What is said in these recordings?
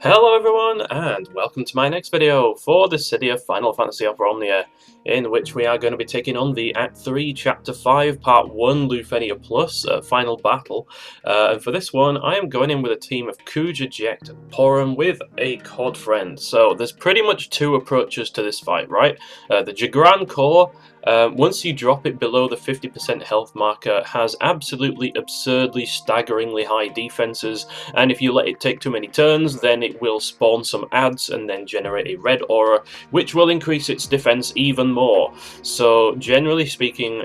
Hello everyone, and welcome to my next video for the City of Final Fantasy Omnia, in which we are going to be taking on the Act 3, Chapter 5, Part 1, LUFENIA Plus, Final Battle. And for this one, I am going in with a team of Kuja, Jecht, and Porom with a COD friend. So there's pretty much two approaches to this fight, right? The Jagran core, once you drop it below the 50% health marker, has absolutely absurdly, staggeringly high defenses, and if you let it take too many turns, then it will spawn some adds and then generate a red aura, which will increase its defense even more. So generally speaking,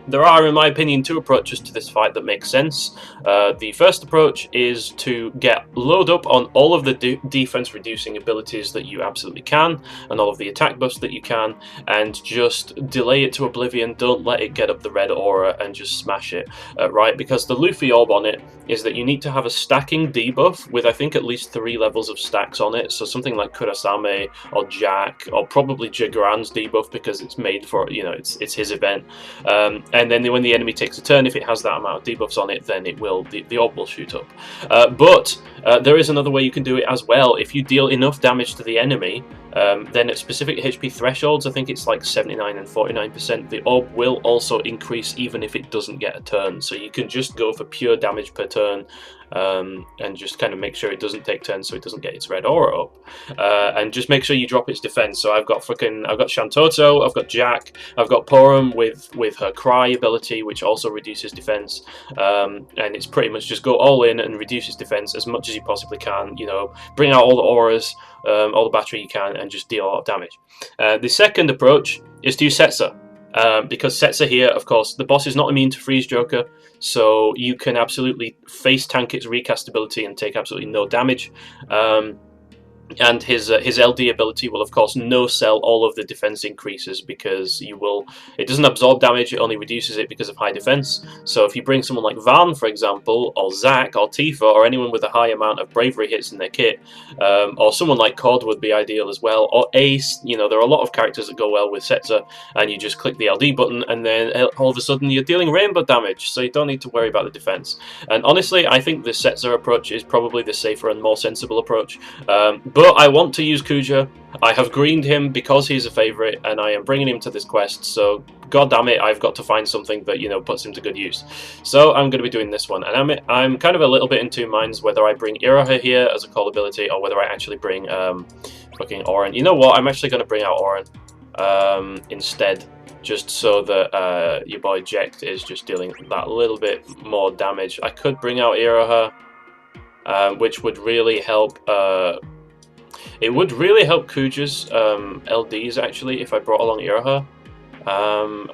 there are, in my opinion, two approaches to this fight that make sense. The first approach is to load up on all of the defense reducing abilities that you absolutely can, and all of the attack buffs that you can, and just delay it to oblivion. Don't let it get up the red aura and just smash it, right? Because the Luffy orb on it is that you need to have a stacking debuff with, I think, at least 3 levels of stacks on it. So something like Kurasame or Jack, or probably Jagran's debuff, because it's made for, you know, it's his event. And then when the enemy takes a turn, if it has that amount of debuffs on it, then the orb will shoot up. But there is another way you can do it as well. If you deal enough damage to the enemy, then at specific HP thresholds, I think it's like 79 and 49%, the orb will also increase even if it doesn't get a turn. So you can just go for pure damage per turn, and just kind of make sure it doesn't take turns so it doesn't get its red aura up, and just make sure you drop its defense. So I've got Shantoto, I've got Jack, I've got Porom with her Cry ability, which also reduces defense, and it's pretty much just go all in and reduce its defense as much as you possibly can. You know, bring out all the auras, all the battery you can, and just deal a lot of damage. The second approach is to use Setzer. Because Setzer here, of course, the boss is not immune to Freeze Joker, so you can absolutely face tank its recast ability and take absolutely no damage. And his LD ability will, of course, no-sell all of the defense increases, because it doesn't absorb damage, it only reduces it because of high defense. So if you bring someone like Van, for example, or Zack, or Tifa, or anyone with a high amount of bravery hits in their kit, or someone like COD would be ideal as well, or Ace, you know, there are a lot of characters that go well with Setzer, and you just click the LD button, and then all of a sudden you're dealing rainbow damage, so you don't need to worry about the defense. And honestly, I think the Setzer approach is probably the safer and more sensible approach. But I want to use Kuja. I have greened him because he's a favourite, and I am bringing him to this quest, so god damn it, I've got to find something that, you know, puts him to good use. So I'm going to be doing this one, and I'm kind of a little bit in two minds whether I bring Iroha here as a call ability, or whether I actually bring fucking Auron. You know what, I'm actually going to bring out Auron instead, just so that your boy Jecht is just dealing that little bit more damage. I could bring out Iroha, which would really help. It would really help Kuja's LDs, actually, if I brought along Iroha.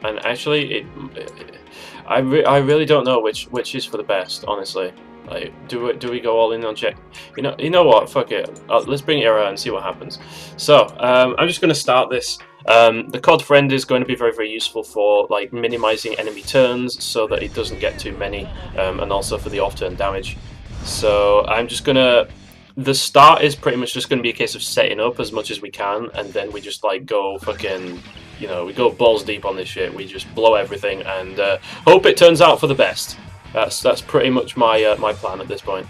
And actually, I really don't know which is for the best, honestly. Like, do we go all in on Jecht? You know what? Fuck it. Let's bring Iroha and see what happens. So I'm just going to start this. The COD friend is going to be very, very useful for like minimizing enemy turns so that it doesn't get too many, and also for the off-turn damage. So I'm just gonna. The start is pretty much just going to be a case of setting up as much as we can, and then we just like go fucking, you know, we go balls deep on this shit. We just blow everything and hope it turns out for the best. That's pretty much my my plan at this point.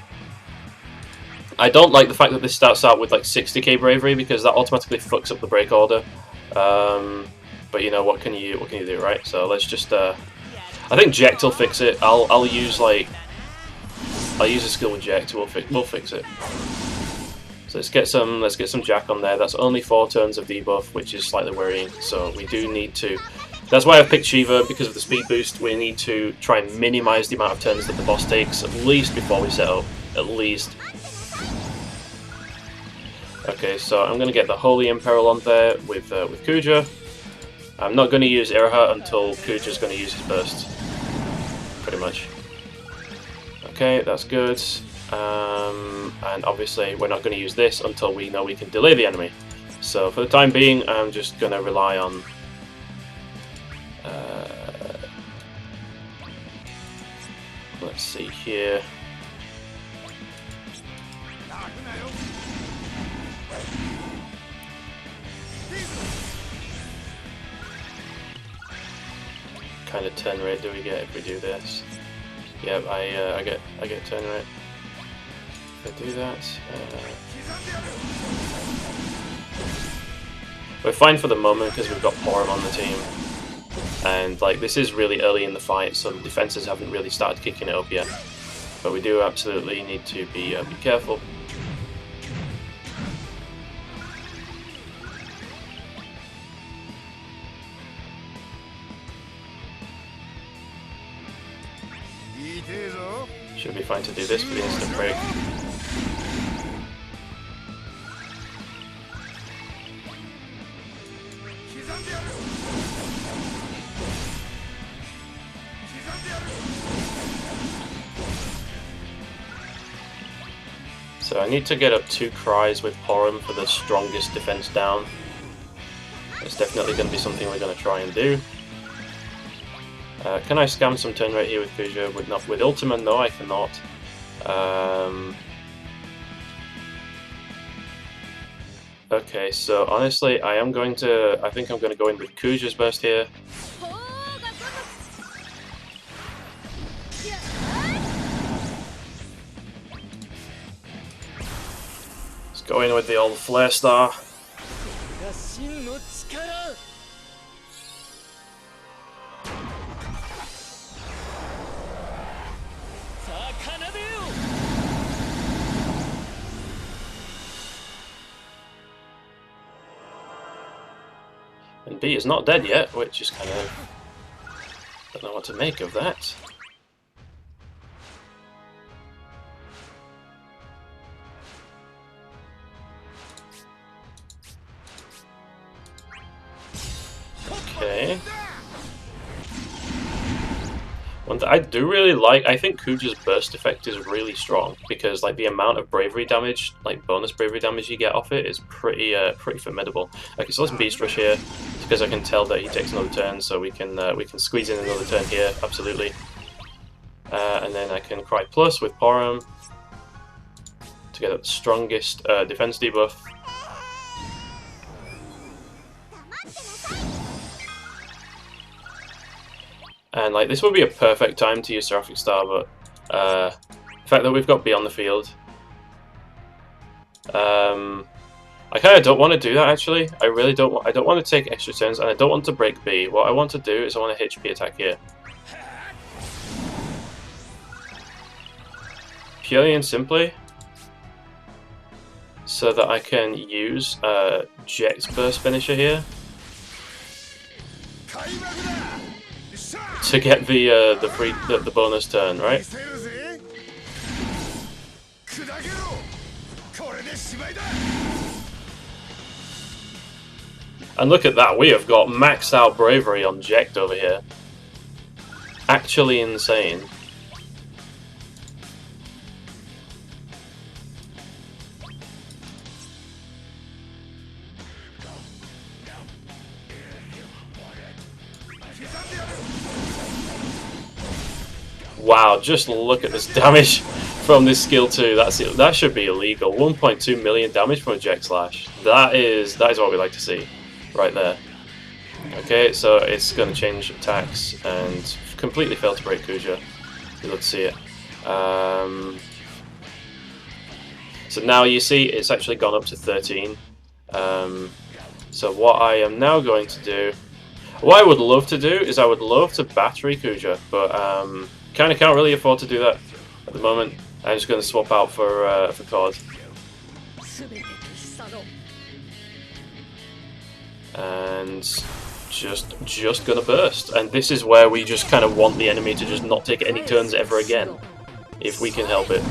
I don't like the fact that this starts out with like 60k bravery, because that automatically fucks up the break order. But you know, what can you do, right? So let's just I think Jecht will fix it. I'll use a skill with Jecht. We'll fix it. So let's get some Jack on there. That's only 4 turns of debuff, which is slightly worrying. So we do need to. That's why I've picked Shiva, because of the speed boost. We need to try and minimize the amount of turns that the boss takes, at least before we set up. At least. Okay, so I'm going to get the Holy Imperil on there with Kuja. I'm not going to use Iroha until Kuja's going to use his burst. Pretty much. Okay, that's good. And obviously we're not going to use this until we know we can delay the enemy. So for the time being, I'm just going to rely on let's see here. What kind of turn rate do we get if we do this? Yep, I get turn rate. if I do that. We're fine for the moment because we've got Porom on the team. And like this is really early in the fight, so the defenses haven't really started kicking it up yet. But we do absolutely need to be careful. Should be fine to do this for the instant break. So I need to get up 2 cries with Porom for the strongest defense down. It's definitely going to be something we're going to try and do. Can I scam some turn rate here with Kuja? With Ultima, no, I cannot. Okay, so honestly, I think I'm going to go in with Kuja's burst here. Let's go in with the old Flare Star. And B is not dead yet, which is kind of... don't know what to make of that. Okay. One thing I do really like, I think Kuja's burst effect is really strong because like the amount of bravery damage, like bonus bravery damage you get off it is pretty formidable. Okay, so let's Beast Rush here because I can tell that he takes another turn, so we can squeeze in another turn here, absolutely. And then I can Cry Plus with Porom to get the strongest defense debuff. And like this would be a perfect time to use Seraphic Star, but the fact that we've got B on the field, I kind of don't want to do that actually. I really don't. I don't want to take extra turns, and I don't want to break B. What I want to do is I want to HP attack here, purely and simply, so that I can use Jecht's burst finisher here to get the bonus turn, right? And look at that, we have got maxed out bravery on Jecht over here. Actually insane. Wow, just look at this damage from this skill 2. That should be illegal. 1.2 million damage from a Jecht Slash. That is what we like to see, right there. Okay, so it's going to change attacks and completely fail to break Kuja. We'd love to see it. So now you see it's actually gone up to 13. So what I am now going to do, what I would love to do is I would love to battery Kuja, but kind of can't really afford to do that at the moment. I'm just going to swap out for Cord. And just gonna burst. And this is where we just kind of want the enemy to just not take any turns ever again, if we can help it.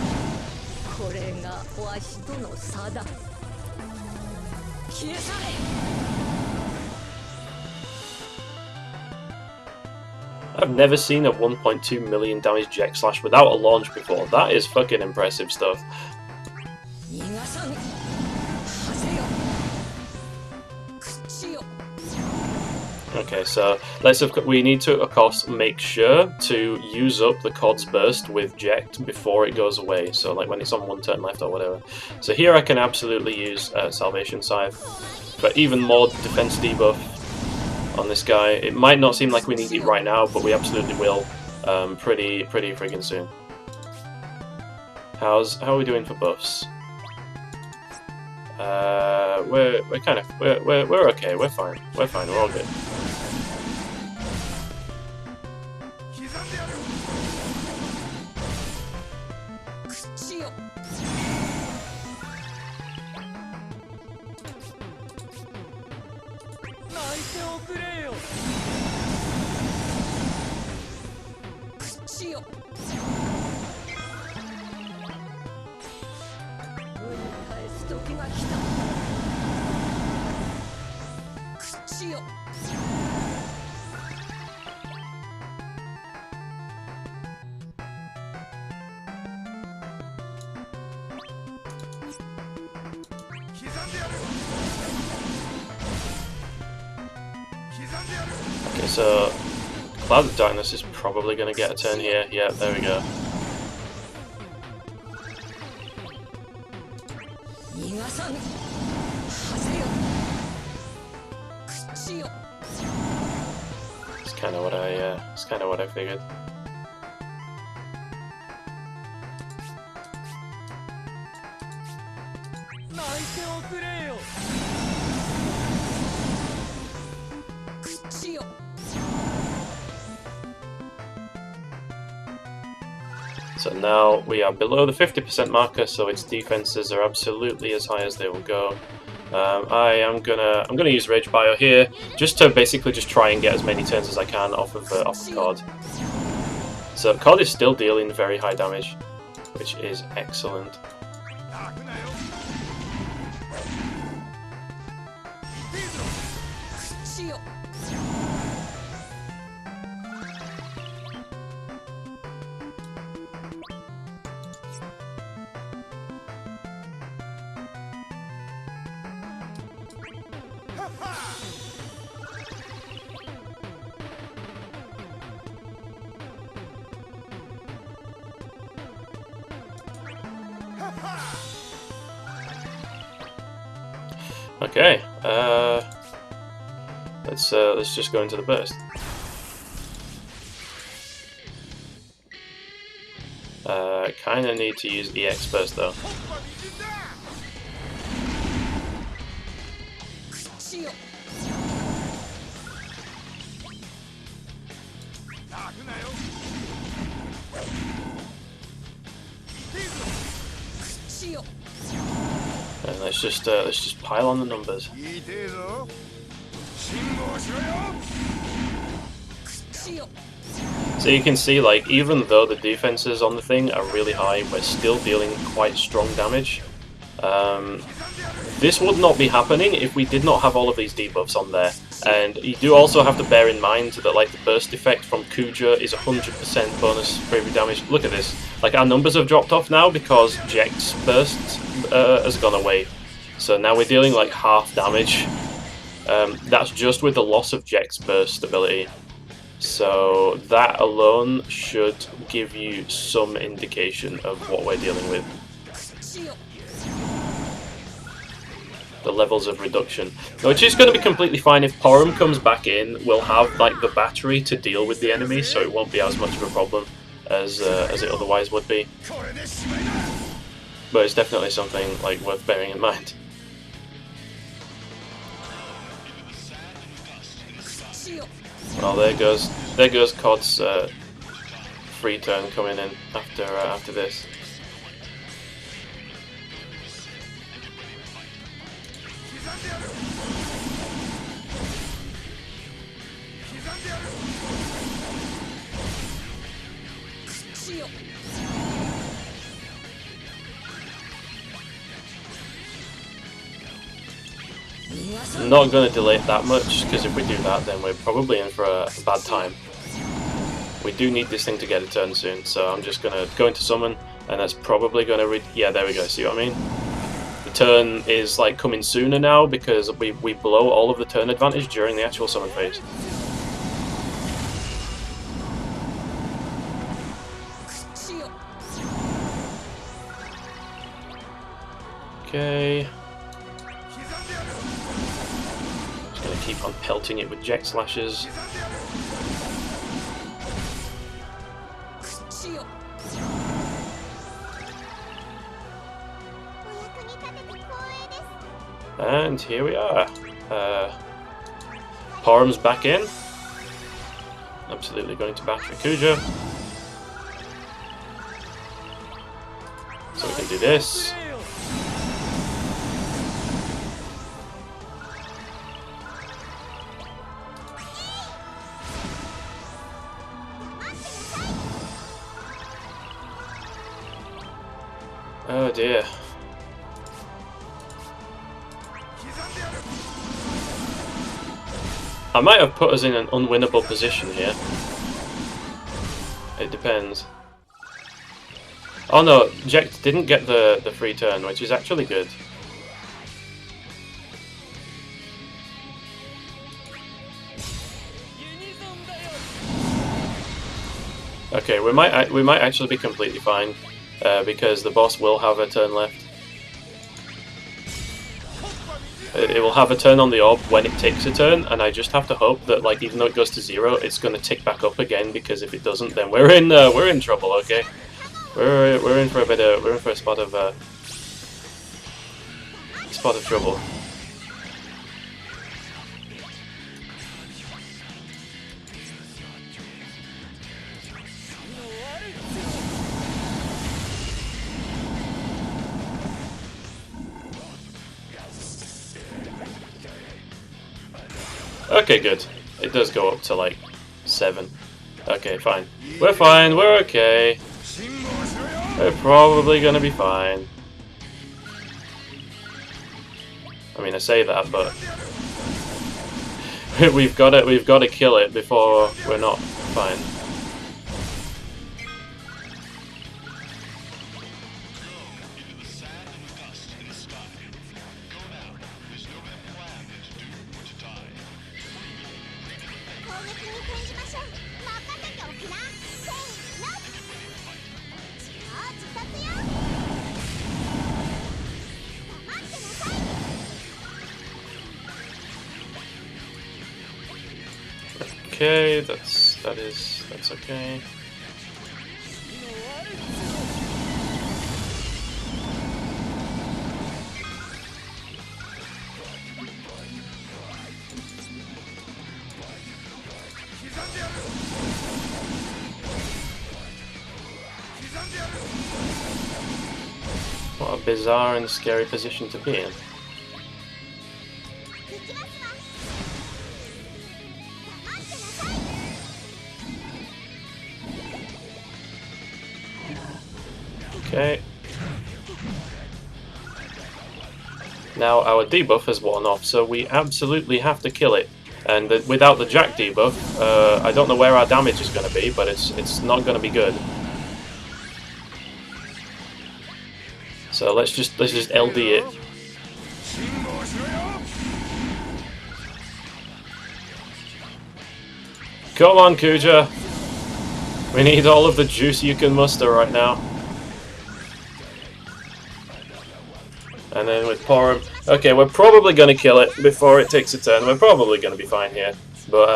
I've never seen a 1.2 million damage Jecht Slash without a launch before. That is fucking impressive stuff. Okay, so we need to, of course, make sure to use up the Cod's burst with Jecht before it goes away. So, like when it's on 1 turn left or whatever. So here I can absolutely use Salvation Scythe for even more defense debuff on this guy. It might not seem like we need it right now, but we absolutely will pretty friggin' soon. これがわしとの差だ。 And just gonna burst. And this is where we just kind of want the enemy to just not take any turns ever again, if we can help it. 気がされ。 Okay, so let's see. We need to, of course, make sure to use up the Cod's burst with Jecht before it goes away. So, like when it's on 1 turn left or whatever. So here I can absolutely use Salvation Scythe for even more defense debuff on this guy. It might not seem like we need it right now, but we absolutely will pretty friggin' soon. How are we doing for buffs? We're okay. We're fine. We're fine. We're all good. Okay, so Cloud of Darkness is probably going to get a turn here. Yeah, there we go. It's kind of what I figured. So now we are below the 50% marker, so its defenses are absolutely as high as they will go. I'm gonna use Rage Bio here, just to basically just try and get as many turns as I can off of COD. So COD is still dealing very high damage, which is excellent. Okay, let's just go into the burst. Kind of need to use EX burst though. And let's just pile on the numbers. So you can see, like, even though the defenses on the thing are really high, we're still dealing quite strong damage. This would not be happening if we did not have all of these debuffs on there. And you do also have to bear in mind that, like, the burst effect from Kuja is 100% bonus for every damage. Look at this. Like, our numbers have dropped off now because Jecht's burst has gone away. So now we're dealing, like, half damage. That's just with the loss of Jecht's burst ability. So that alone should give you some indication of what we're dealing with. The levels of reduction, which is going to be completely fine. If Porom comes back in, we'll have, like, the battery to deal with the enemy, so it won't be as much of a problem as it otherwise would be. But it's definitely something, like, worth bearing in mind. Well, there goes COD's free turn coming in after this. I'm not going to delay it that much, because if we do that, then we're probably in for a bad time. We do need this thing to get a turn soon, so I'm just going to go into summon, and that's probably going to... yeah, there we go, see what I mean? The turn is, like, coming sooner now, because we blow all of the turn advantage during the actual summon phase. Okay... keep on pelting it with Jecht slashes. And here we are. Porom's back in. Absolutely going to battery Kuja. So we can do this. Oh dear. I might have put us in an unwinnable position here. It depends. Oh no, Jecht didn't get the free turn, which is actually good. Okay, we might actually be completely fine because the boss will have a turn left. It will have a turn on the orb when it takes a turn, and I just have to hope that, like, even though it goes to 0, it's going to tick back up again. Because if it doesn't, then we're in trouble. Okay, we're in for a spot of trouble. Okay, good. It does go up to like 7. Okay, fine. We're fine. We're okay. We're probably gonna be fine. I mean, I say that, but we've got to kill it before we're not fine. Okay, that's okay. What a bizarre and scary position to be in. Okay. Now our debuff has worn off, so we absolutely have to kill it. And without the Jack debuff, I don't know where our damage is going to be, but it's not going to be good. So let's just LD it. Come on, Kuja. We need all of the juice you can muster right now. And then with Porom, okay, we're probably going to kill it before it takes a turn. We're probably going to be fine here. But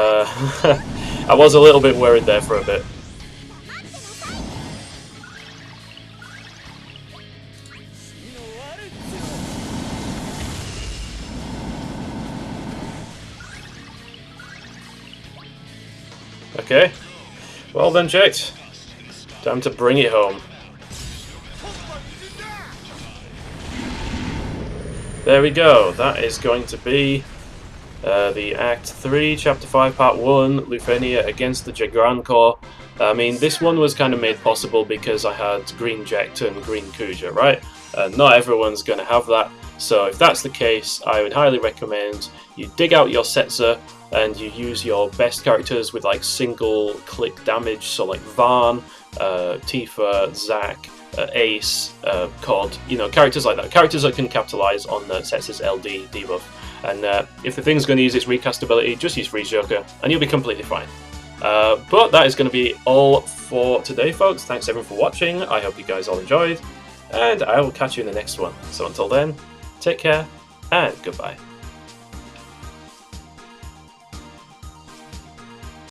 I was a little bit worried there for a bit. Okay, well then, Jecht, time to bring it home. There we go, that is going to be the Act 3, Chapter 5, Part 1, LUFENIA against the Jecht Corps. I mean, this one was kind of made possible because I had green Jecht and green Kuja, right? Not everyone's going to have that, so if that's the case, I would highly recommend you dig out your Setzer and you use your best characters with like single click damage, so like Varn, Tifa, Zack, Ace, COD, you know, characters like that. Characters that can capitalize on the Setzer's LD debuff. And if the thing's going to use its recast ability, just use Freeze Joker and you'll be completely fine. But that is going to be all for today, folks. Thanks everyone for watching. I hope you guys all enjoyed, and I will catch you in the next one. So until then, take care and goodbye.